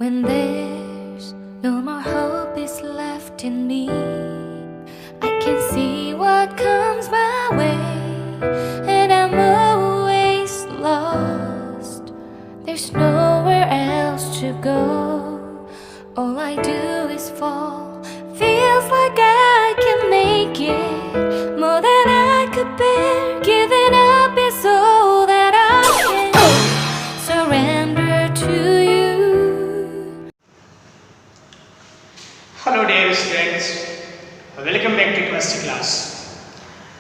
When there's no more hope is left in me, I can see what comes my way, and I'm always lost. There's nowhere else to go. All I do is fall. Feels like I can make it more than I could bear. Giving up is all that I can surrender to you. Hello dear students, welcome back to chemistry class.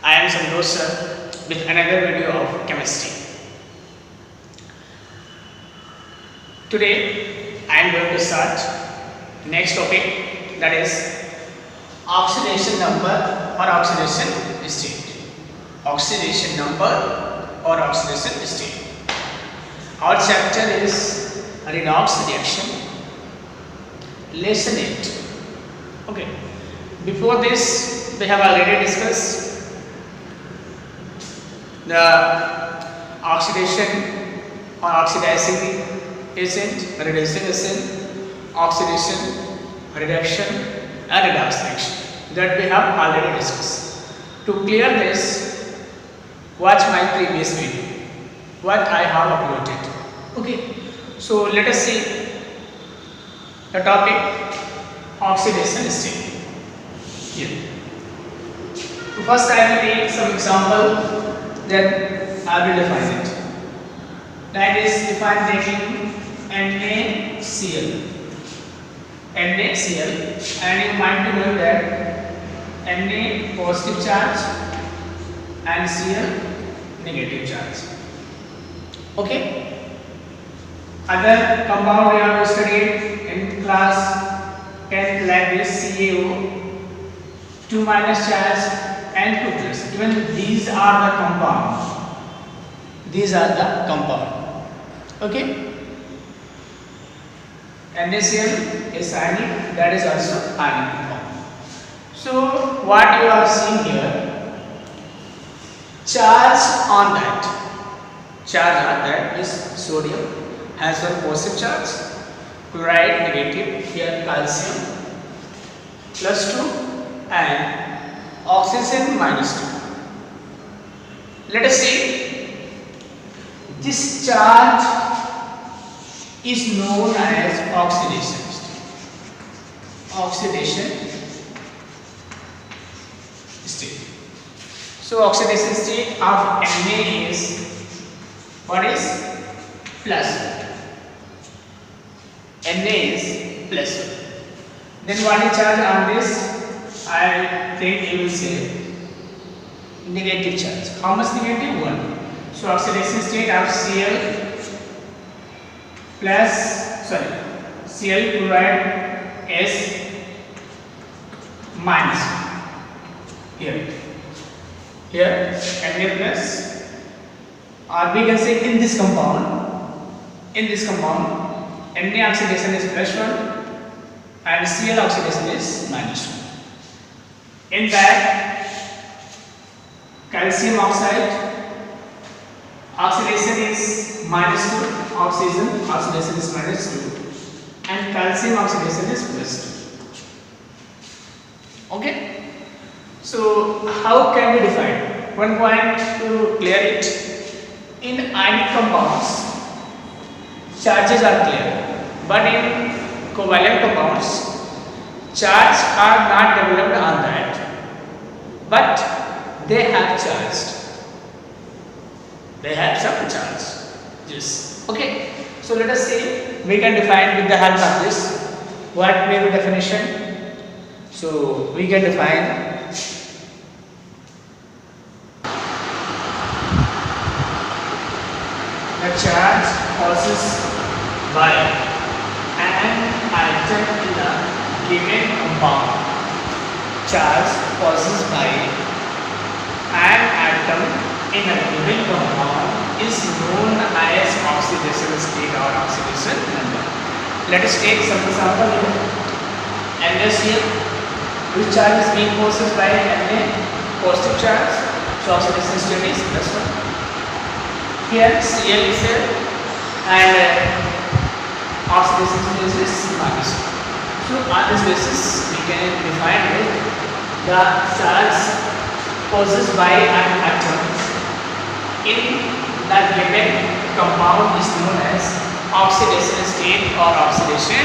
I am Santosh sir with another video of chemistry. Today I am going to start next topic, that is oxidation number or oxidation state. Oxidation number or oxidation state. Our chapter is redox reaction. Lesson 8. Okay, before this we have already discussed the oxidation or oxidizing agent, reducing agent, oxidation, reduction and redox reaction that we have already discussed. To clear this, watch my previous video, what I have uploaded. Okay, so let us see the topic oxidation state. Here. First I will take some example, then I will define it. That is defined taking NaCl. NaCl, and you might be knowing that Na positive charge and Cl negative charge. Okay. Other compound we have studied in class 10th like this, CaO, 2 minus charge and 2 plus. Even these are the compound. These are the compound. Okay. NaCl is ionic, that is also ionic compound. So what you are seeing here, charge on that is sodium has one positive charge, chloride negative, here calcium plus 2 and oxygen minus 2. Let us see, this charge is known as oxidation state. Oxidation state. So oxidation state of Na is, what is? Plus. Na is plus 1. Then what is charge on this? I think you will say negative charge. How much negative? 1. So oxidation state of Cl chloride is minus 1. Here Na plus, or we can say in this compound, Na oxidation is plus 1 and Cl oxidation is minus 1. In that, calcium oxide oxidation is minus 2, oxidation is minus 2 and calcium oxidation is plus 2. Okay. So how can we define? One point to clear it, in ionic compounds charges are clear, but in covalent compounds charge are not developed on that, but they have charged. They have some charge. Yes. Okay. So let us see, we can define with the help of this. What may be definition? So we can define the charge possessed by an atom in a given compound. Charge possessed by an atom in a given compound is known as oxidation state or oxidation number. Let us take some example here. NaCl, which charge is being possessed by Na, positive charge, so oxidation state is plus 1. Here Cl is here and oxidation state is minus 2. So on this basis we can define it, the charge possessed by an atom in the given compound is known as oxidation state or oxidation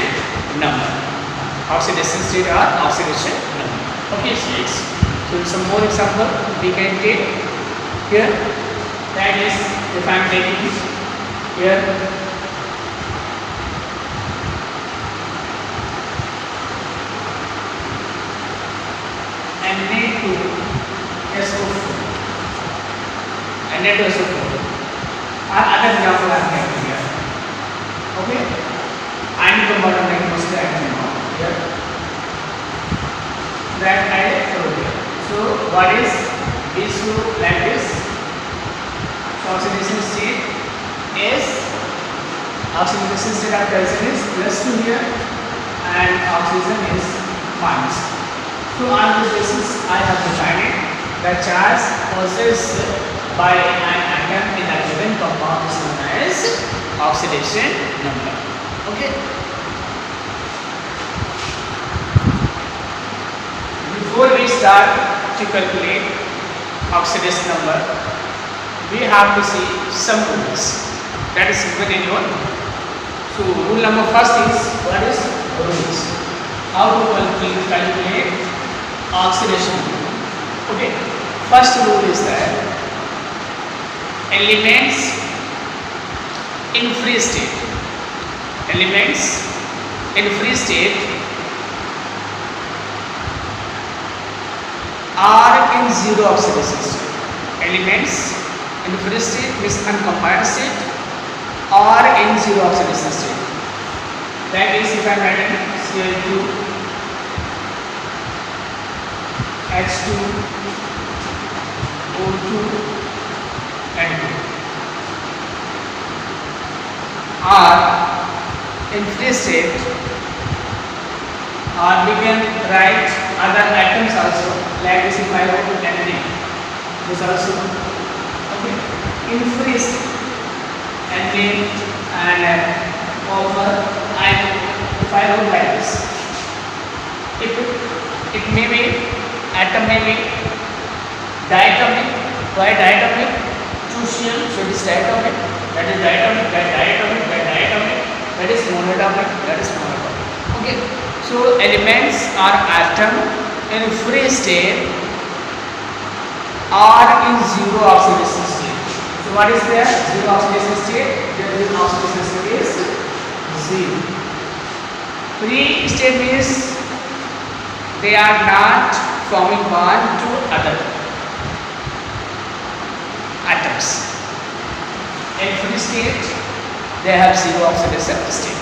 number. Oxidation state or oxidation number. Okay, students. So some more example we can take here. That is, if I am taking here Na2SO4, Na2SO4. Other example I am taking here. Okay, ion compound like mostly I can know here. That I wrote here. So what is this? Like this. So oxidation state is oxidation state of calcium is +2 here and oxygen is -2. So on this basis I have defined it. The charge possessed by an atom in a given compound is known as oxidation number. Okay. Before we start to calculate oxidation number, we have to see some rules that is given in your book. So rule number first is, what is rules? How to calculate oxidation number? Okay. First rule is that elements in free state are in zero oxidation state. Elements in free state means uncombined state are in zero oxidation state. That is, if I am writing Cl2 H2 O2 and 2 are in free state, or we can write other atoms also, like this. If I write Na, this also okay in free state, and over and if I wrote like this, it may be atom, may be diatomic. Why diatomic? 2 Cl, so it is diatomic. That is diatomic, that is monatomic, Okay. So elements or atom in free state are in zero oxidation state. So what is there? Zero oxidation state. There is oxidation state is 0. Free state means they are not forming bond to other atoms. In free state, they have zero oxidation state.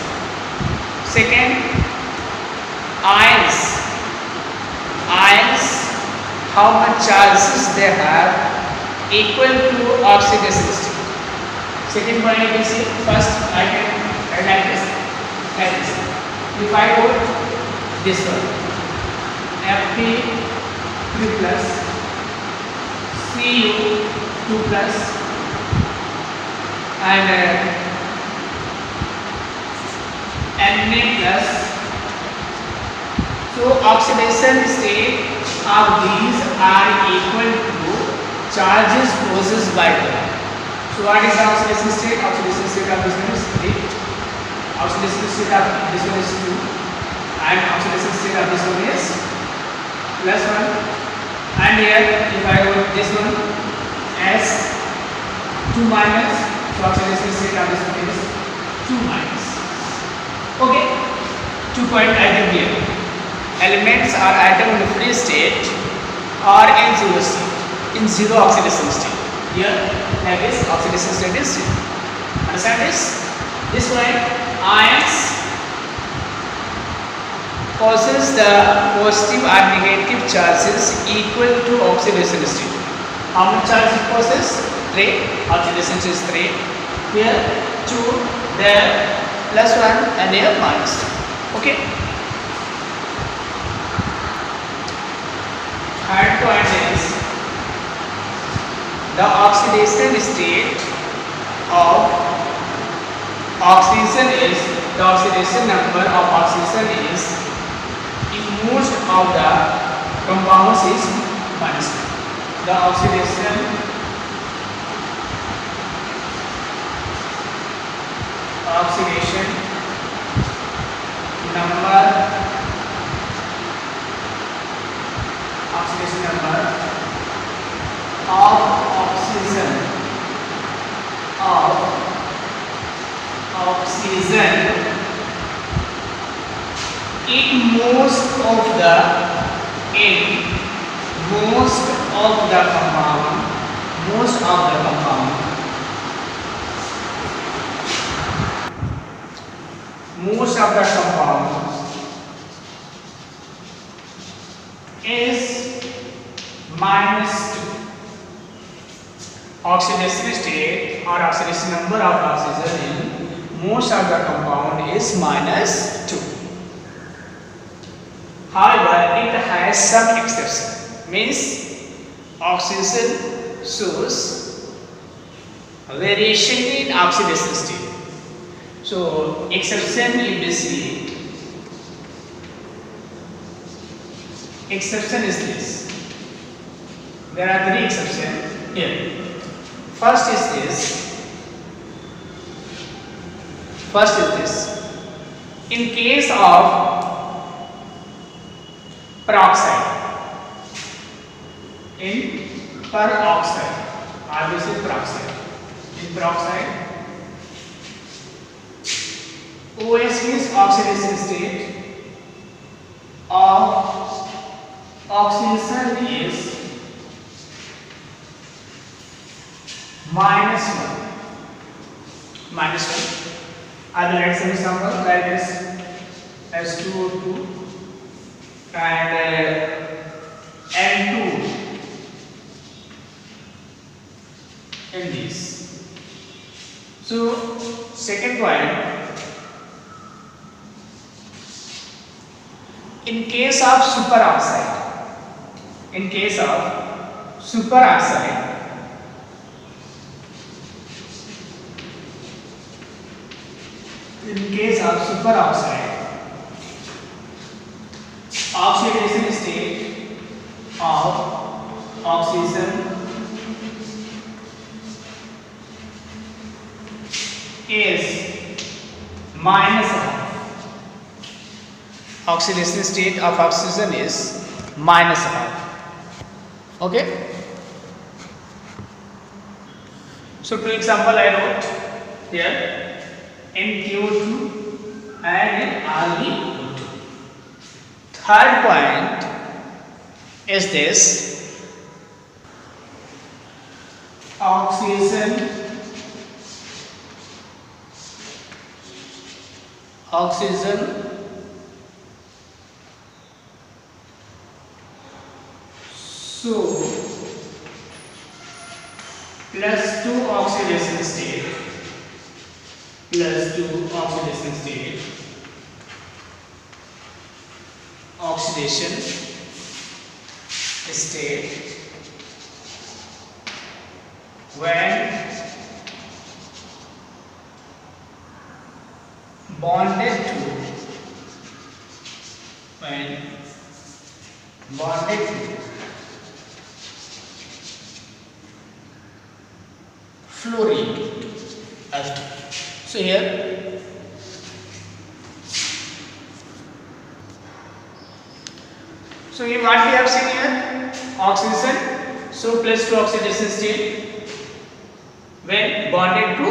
Second, ions, how much charges they have equal to oxidation state. Second point you can see. First I can write like this. If I go this one, Fe3 plus Cu2 plus and Na plus. So oxidation state of these are equal to charges possessed by them. So what is the oxidation state? Oxidation state of this one is 3. Oxidation state of this one is 2, and oxidation state of this one is +1. And here if I wrote this one as 2 minus, so oxidation state of this one is 2 minus. Okay, 2 point I give here. Elements or atom in free state are in zero state, in zero oxidation state. Here, like this, oxidation state is 0. Understand this? This way, ions possess the positive or negative charges equal to oxidation state. How much charge it possess? 3. Oxidation state is 3. Here 2, there +1, and here -2. Okay. Third point is the oxidation state of oxygen is the oxidation number of oxidation is in most of the compounds is minus 2. The oxidation number of oxygen in most of the compound is minus 2. Oxidation state or oxidation number of oxygen in most of the compound is minus 2. However, it has some exception. Means oxygen shows variation in oxidation state. So exception if we see, exception is this. There are 3 exceptions here. First is this. In case of peroxide, in peroxide OS means oxidation state of oxidation is minus 1. I will write some example like this: S2O2 and N2 in this. So second point, in case of superoxide, oxidation state of oxygen is minus half. Oxidation state of oxygen is minus half. Okay. So, for example, I wrote here NTO2 and ReO2. Third point is this: oxygen so plus 2 oxidation state when bonded to fluorine F2. So here what we have seen here, oxygen, so plus 2 oxidation state when bonded to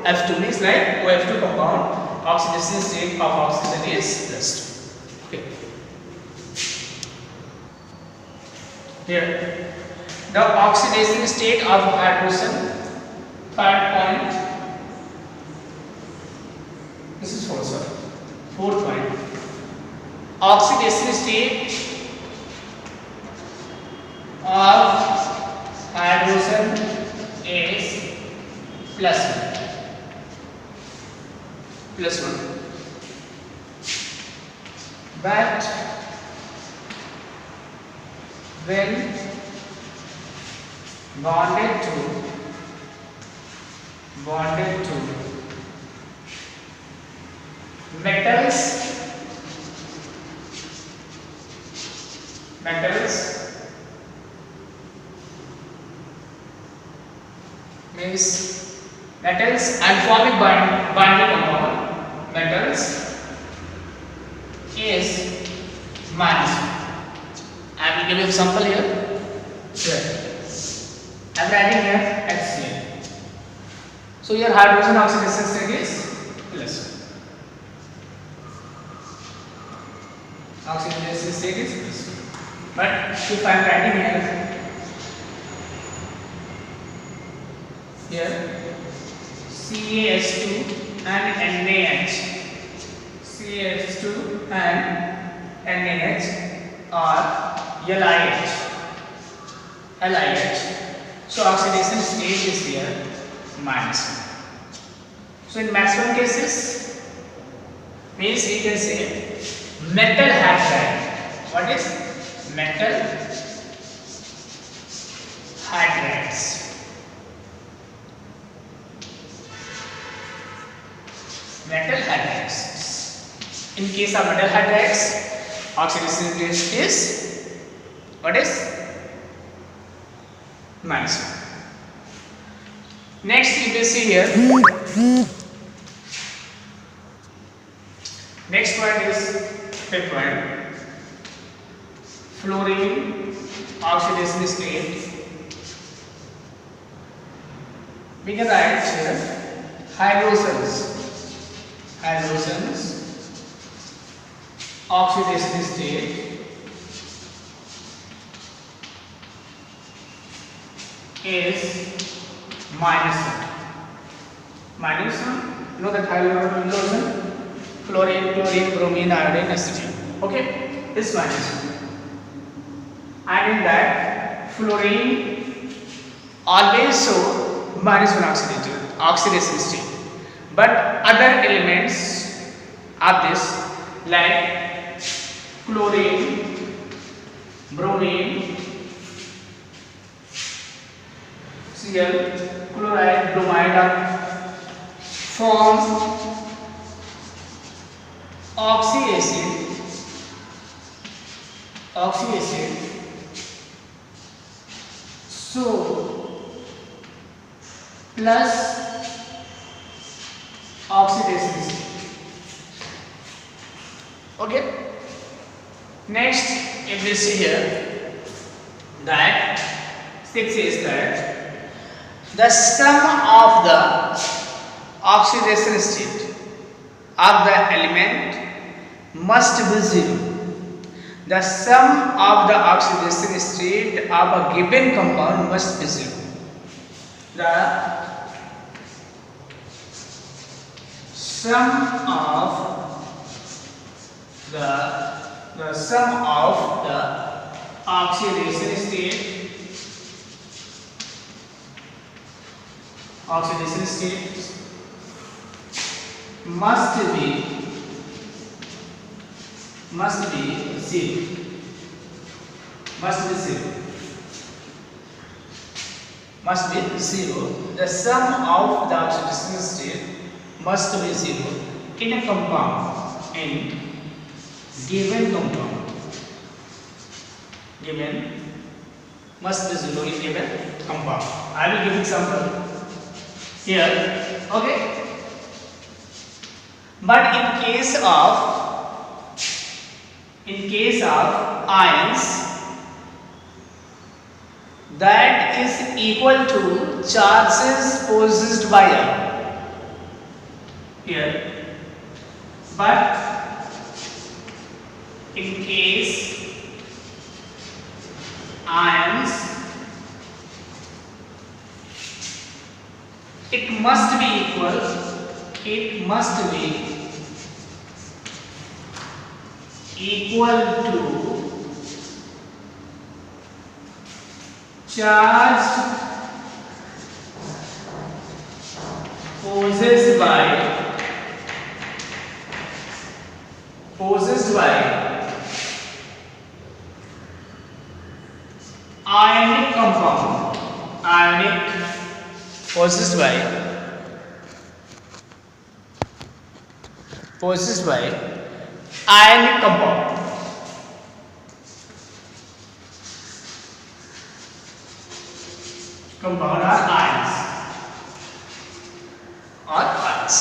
F2 means like OF2 compound, oxidation state of oxygen is plus 2. Okay. Here the oxidation state of hydrogen, third point, this is fourth point, oxidation state of hydrogen is plus 1. But when bonded to metals means metals and formic binding compound metals is -1. I will give you example here. I am writing here HCl. So your hydrogen oxidation state is plus. Oxidation state is plus. But if I am writing here CaH2 and NaH, CaH2 and NaH or LiH. So oxidation state is here -1. So in maximum cases means we can say metal hydride. What is metal hydrides? Metal hydrides. In case of metal hydrides, oxidation state is what is -1. Next you will see here. Next point is fifth point. Fluorine oxidation state. We can write here hydrogens oxidation state is -1. You know that hydrogen, fluorine, chlorine, bromine, iodine, etc. Okay, this -1. And in that fluorine always show -1 oxidation state. But other elements of this like chlorine, bromine, Cl, chloride, bromide form oxy acid. So plus oxidation state. Okay. Next, if we see here that 6 is that the sum of the oxidation state of the element must be 0. The sum of the oxidation state of a given compound must be 0. The sum of the oxidation state must be 0. The sum of the oxidation state must be 0 in a compound, in given compound. Must be 0 in given compound. I will give example here. Okay. But in case of ions, that is equal to charges possessed by ion. Here, but in case ions, it must be equal to charge possessed by ionic compound, possessed by possessed by ionic compound. Compound are ions or ions.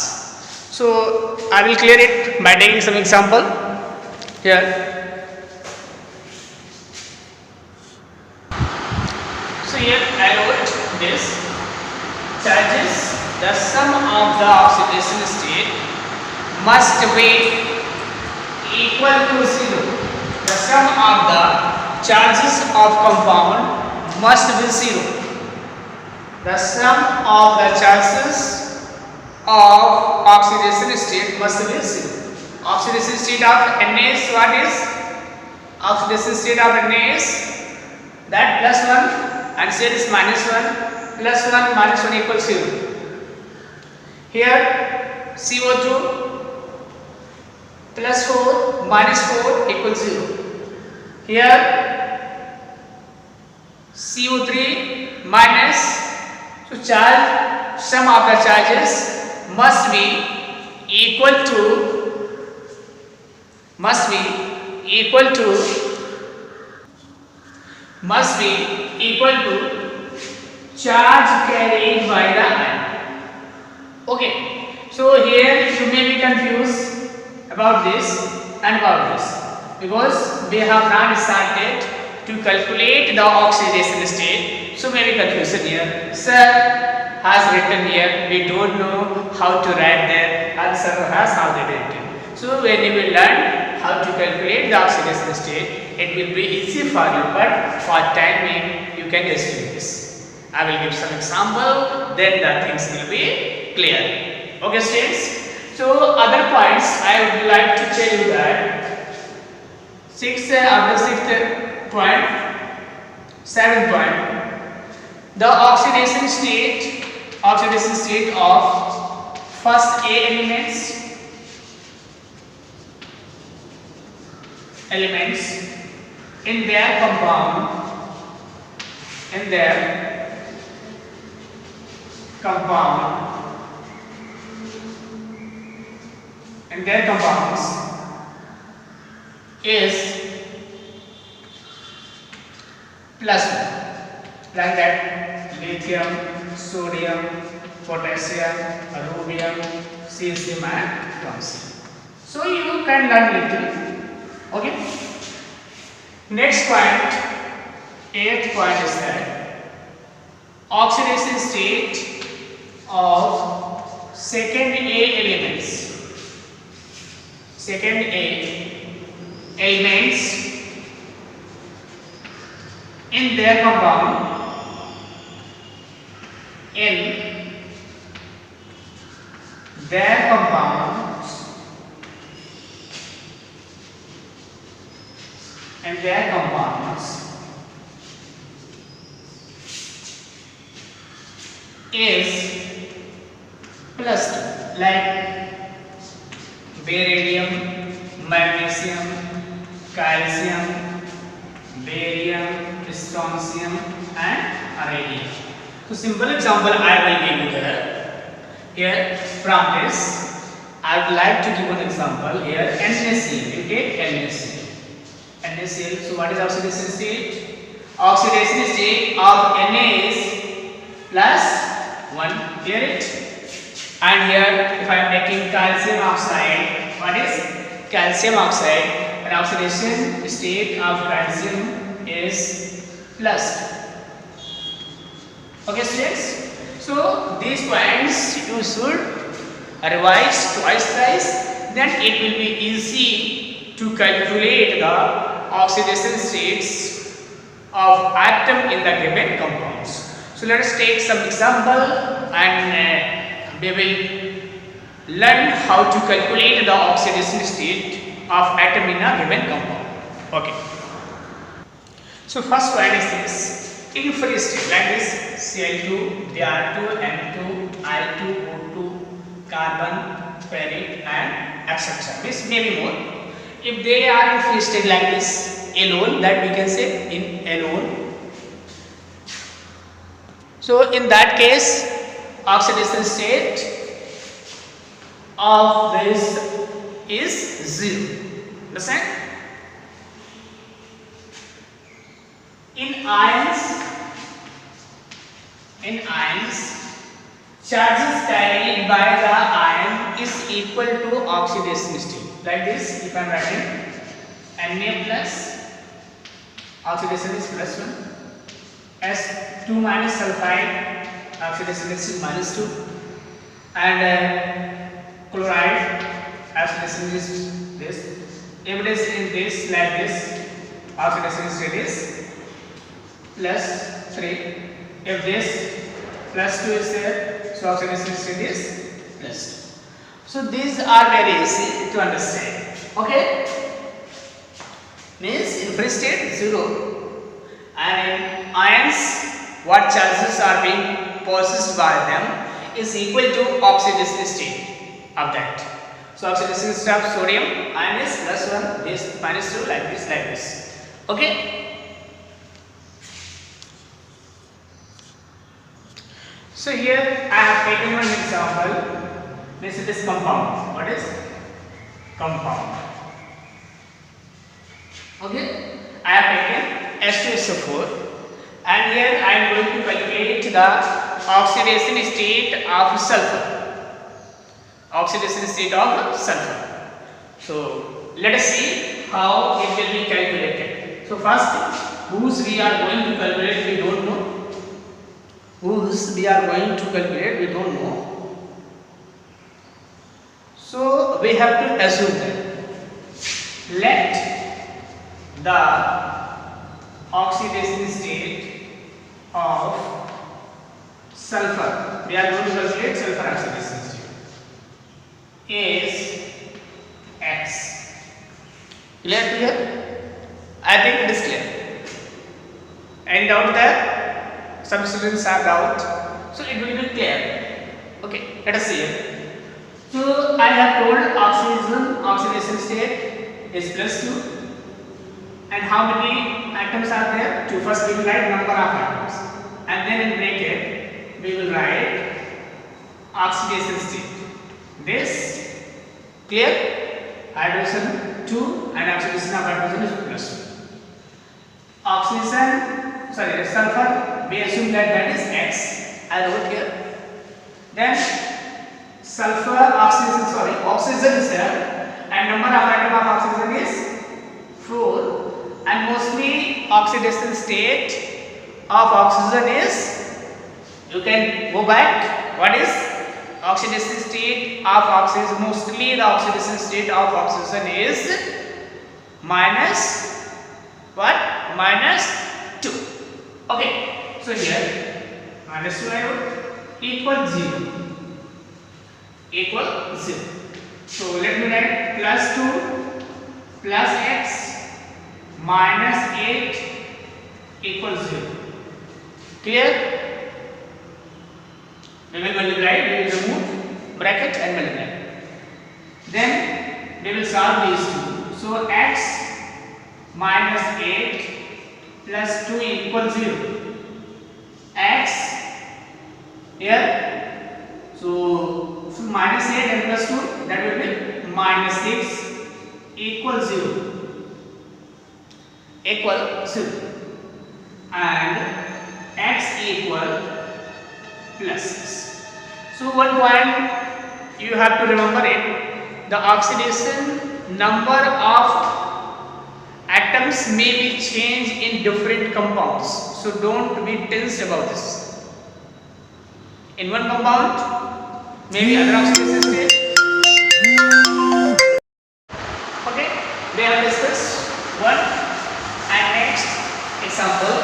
So I will clear it by taking some example here. So here I wrote this: charges, the sum of the oxidation state must be equal to 0. The sum of the charges of compound must be 0. The sum of the charges of oxidation state must be 0. Oxidation state of Na is what is? Oxidation state of Na is that +1 and Z is -1. +1 -1 equals 0. Here CO2 +4 -4 equals 0. Here CO3 minus. So charge, sum of the charges must be equal to charge carried by the ion. Okay, so here you may be confused about this and about this, because we have not started to calculate the oxidation state. So maybe confusion here. Sir has written here, we don't know how to write there, and sir has already written. So when you will learn how to calculate the oxidation state, it will be easy for you, but for time being you can just do this. I will give some example, then the things will be clear. Okay students? So other points I would like to tell you that 7th point, the oxidation state of first A elements in their compounds is +1, like that: lithium, sodium, potassium, rubium, cesium and francium. So you can learn little. Okay. Next point, 8th point is that oxidation state of second A elements in their compounds is +2, like beryllium, magnesium, calcium, barium, strontium and radium. So simple example I will give you here. From this I would like to give an example here. NaCl, you take NaCl. So what is oxidation state? Oxidation state of Na is +1, clear it? And here if I am taking calcium oxide, what is calcium oxide? An oxidation state of calcium is +2. Okay students? So these points you should revise twice, then it will be easy to calculate the oxidation states of atom in the given compounds. So let us take some example and we will learn how to calculate the oxidation state of atom in a given compound. Okay. So first point is this: in free state, like this: Cl2, Br2, N2, I2, O2, carbon, ferrite and etc. Means maybe more. If they are in free state like this alone, that we can say in alone. So in that case, oxidation state of this is 0. Understand? In ions, charges carried by the ion is equal to oxidation state. Like this, if I am writing Na plus, oxidation is plus 1, S2 minus sulfide, oxidation is minus 2, and chloride, oxidation is this. If it is in this, like this, oxidation state is plus 3. If this plus 2 is there, so oxidation state is plus 2. So these are very easy to understand. Okay? Means in free state 0, and in ions what charges are being possessed by them is equal to oxidation state of that. So oxidation state of sodium ion is plus 1, this minus 2, like this, like this. Okay? So here I have taken one example. This is compound. What is compound? Okay, I have taken H2SO4, and here I am going to calculate the oxidation state of sulfur. Oxidation state of sulfur. So let us see how it will be calculated. So first, whose we are going to calculate, we don't know. Whose we are going to calculate, we don't know. So we have to assume that let the oxidation state of sulfur, we are going to calculate sulfur oxidation state, is X. Clear here? I think it is clear. Any doubt there? Some students have doubt, so it will be clear. Okay, let us see here. So I have told oxidation state is plus 2, and how many atoms are there? 2. First we will write number of atoms, and then in bracket we will write oxidation state. This clear? Hydrogen 2 and oxidation of hydrogen is plus 2. Sulfur, we assume that is X. I wrote here. Then oxygen is there, and number of atom of oxygen is 4, and mostly oxidation state of oxygen is, you can go back, what is oxidation state of oxygen? Mostly the oxidation state of oxygen is minus what? Minus 2. Okay, so here minus 2 I wrote, equal 0. Equal 0. So let me write plus 2 plus x minus 8 equals 0. Clear? We will multiply, we will remove bracket and multiply. Then we will solve these two. So x minus 8 plus 2 equals 0. X here, so minus 8 and plus 2, that will be minus 6 equals 0. Equal 0. And x equal plus 6. So one point you have to remember it, the oxidation number of atoms may be changed in different compounds, so don't be tensed about this. In one compound maybe other oxidation state. Okay, we have discussed one, and next example.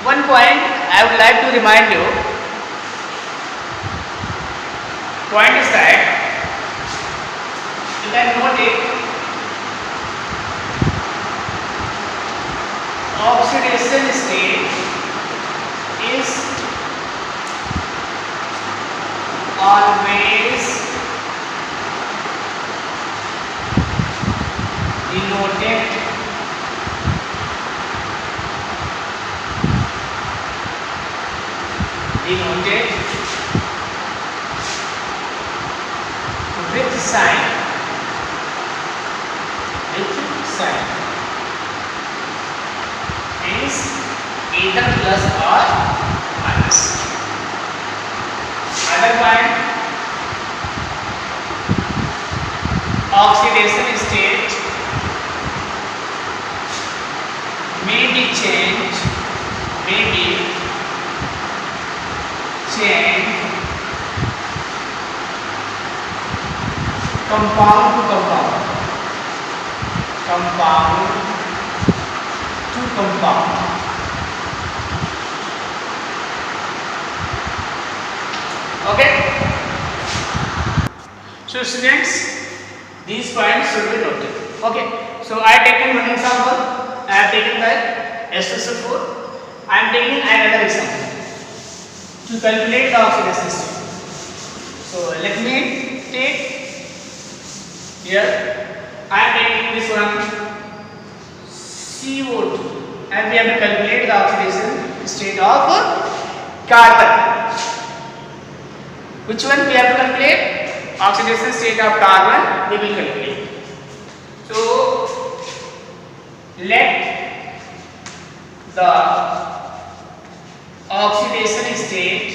One point I would like to remind you. Point is that you can note it, oxidation state is always denoted with sign sign. Means either plus or minus. Other point, oxidation state may be changed compound to compound. Okay. So students, these points should be noted. Okay. So I have taken one example. I have taken that SSO4. I am taking another example to calculate the oxidation state. So let me take here. I am taking this one CO2, and we have to calculate the oxidation state of carbon. Which one we have to calculate? Oxidation state of carbon we will calculate. So let the oxidation state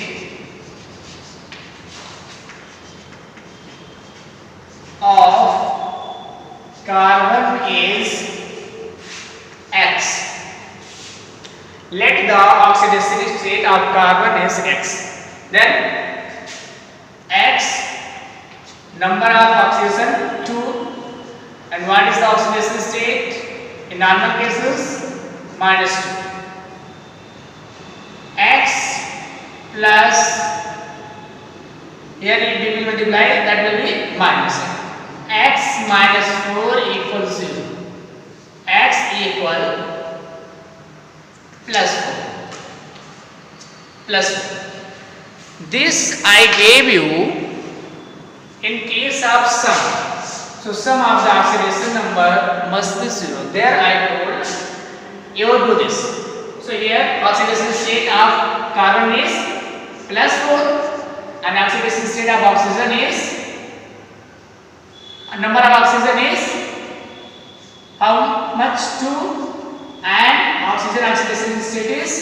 of carbon is X. Let the oxidation state of carbon is X. Then X, number of oxidation 2, and what is the oxidation state in normal cases? -2. X plus, here it will multiply, that will be minus. X minus 4 equals 0. X equal plus 4. This I gave you in case of sum. So sum of the oxidation number must be 0. There I told you do this. So here oxidation state of carbon is +4 and oxidation state of oxygen is, number of oxygen is how much? 2, and oxygen oxidation state is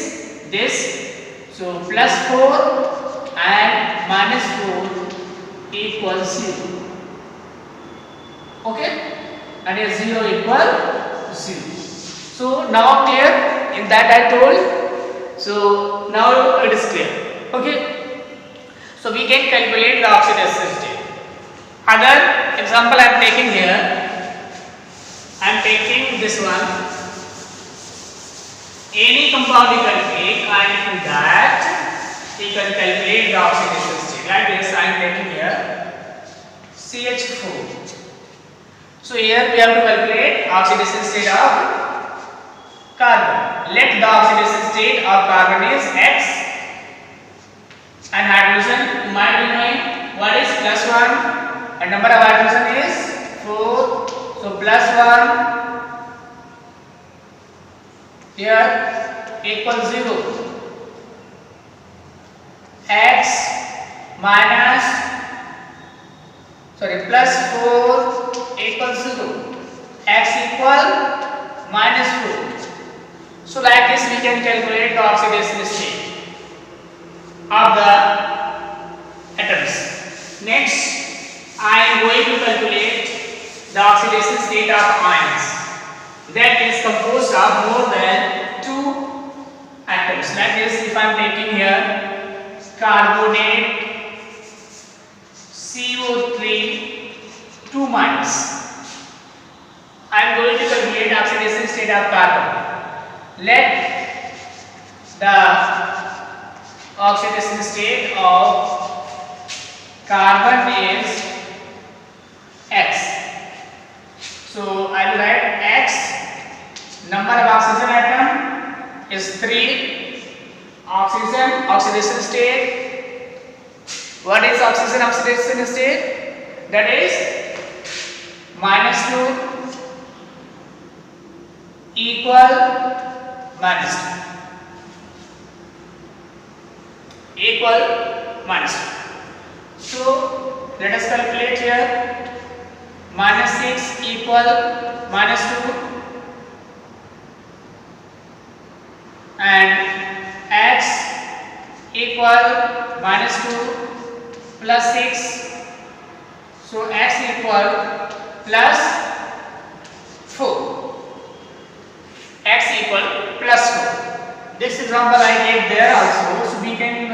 this. So +4 and -4 equals 0. Okay, and is 0 equal 0. So now clear? In that I told. So now it is clear. Okay. So we can calculate the oxidation state. Other example I am taking here. I am taking this one. Any compound you can take, and in that you can calculate the oxidation state. Like this, I am taking here CH4. So here we have to calculate oxidation state of carbon. Let the oxidation state of carbon is X, and hydrogen you might be knowing what is +1, and number of hydrogen is 4. So +1 here equals 0. X minus +4 equals 0. X equal -4. So like this we can calculate the oxidation state of the atoms. Next I am going to calculate the oxidation state of ions, that is composed of more than 2 atoms. Like this, if I am taking here carbonate CO3 2 minus, I am going to calculate oxidation state of carbon. Let the oxidation state of carbon is X. So I will write X, number of oxygen atom is 3, oxidation state. What is oxidation state? That is -2 equal -2 equal -2. So let us calculate here. -6 equal -2. and x equal minus 2 plus 6. So x equal plus 4. X equal plus 4. This example I gave there also. So we can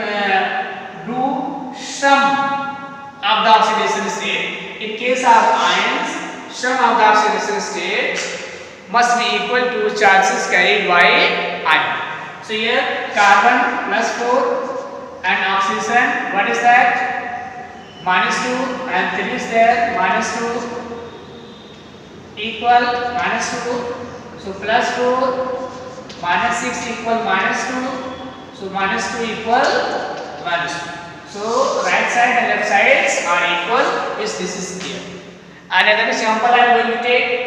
do sum of the oxidation state. In case of ions, sum of the oxidation state must be equal to charges carried by ion. So here carbon plus 4 and oxygen, what is that? Minus 2 and 3 is there, minus 2 equal minus 2. So plus 4 minus 6 equal minus 2. So minus 2 equal minus 2. So right side and left sides are equal. Yes, this is clear. Another example I am going to take.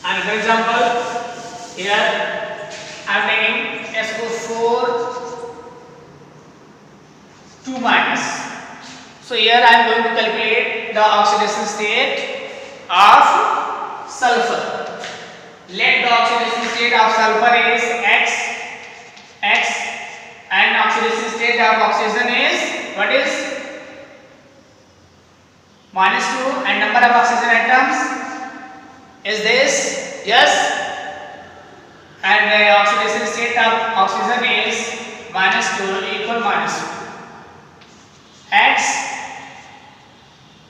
Another example, here I am taking SO4 2 minus. So here I am going to calculate the oxidation state of sulfur. Let the oxidation state of sulfur is X and oxidation state of oxygen is what is? Minus 2 and number of oxygen atoms is this, yes, and the oxidation state of oxygen is minus 2 equal minus 2. X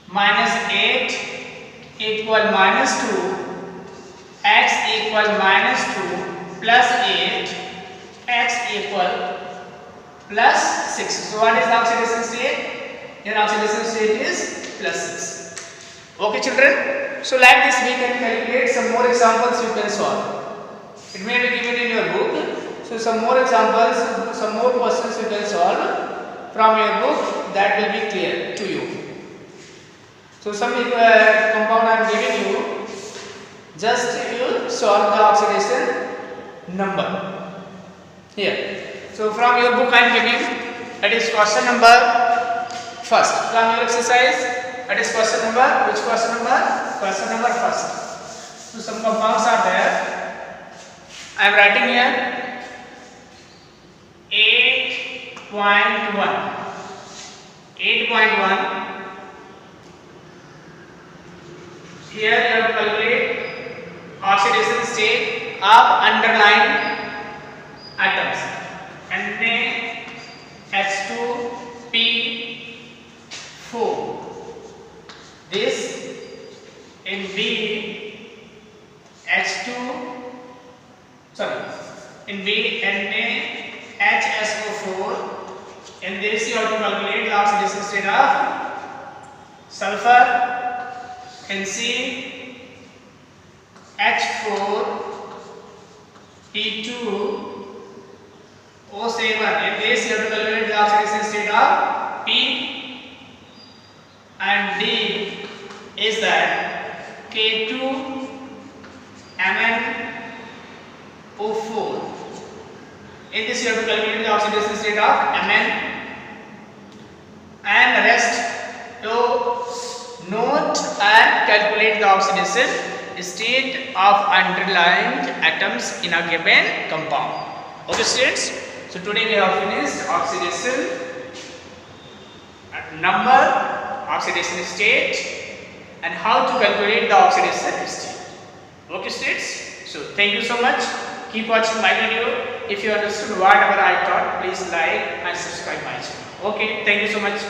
minus 8 equal minus 2, x equal minus 2 plus 8, x equal plus 6. So what is the oxidation state? Your oxidation state is plus 6. Okay children? So like this we can calculate some more examples you can solve. It may be given in your book. So some more examples, some more questions you can solve from your book, that will be clear to you. So some compound I am giving you, just you solve the oxidation number here. So from your book I am giving, that is question number first. From your exercise, that is question number, which question number? Question number first. So some compounds are there. I am writing here 8.1. 8.1. Here you have to calculate oxidation state of underlying atoms. Na(H2)P4. This in B H2, sorry, in B NaHSO4. In this you have to calculate the oxidation state of sulfur. In C H4P2O7. In this you have to calculate the oxidation state of P, and D is that K2MnO4. In this you have to calculate the oxidation state of Mn, and the rest to note and calculate the oxidation state of underlying atoms in a given compound. Okay students, so today we have finished oxidation number, oxidation state, and how to calculate the oxidation state. Okay students, so thank you so much. Keep watching my video. If you understood whatever I taught, please like and subscribe my channel. Okay, thank you so much.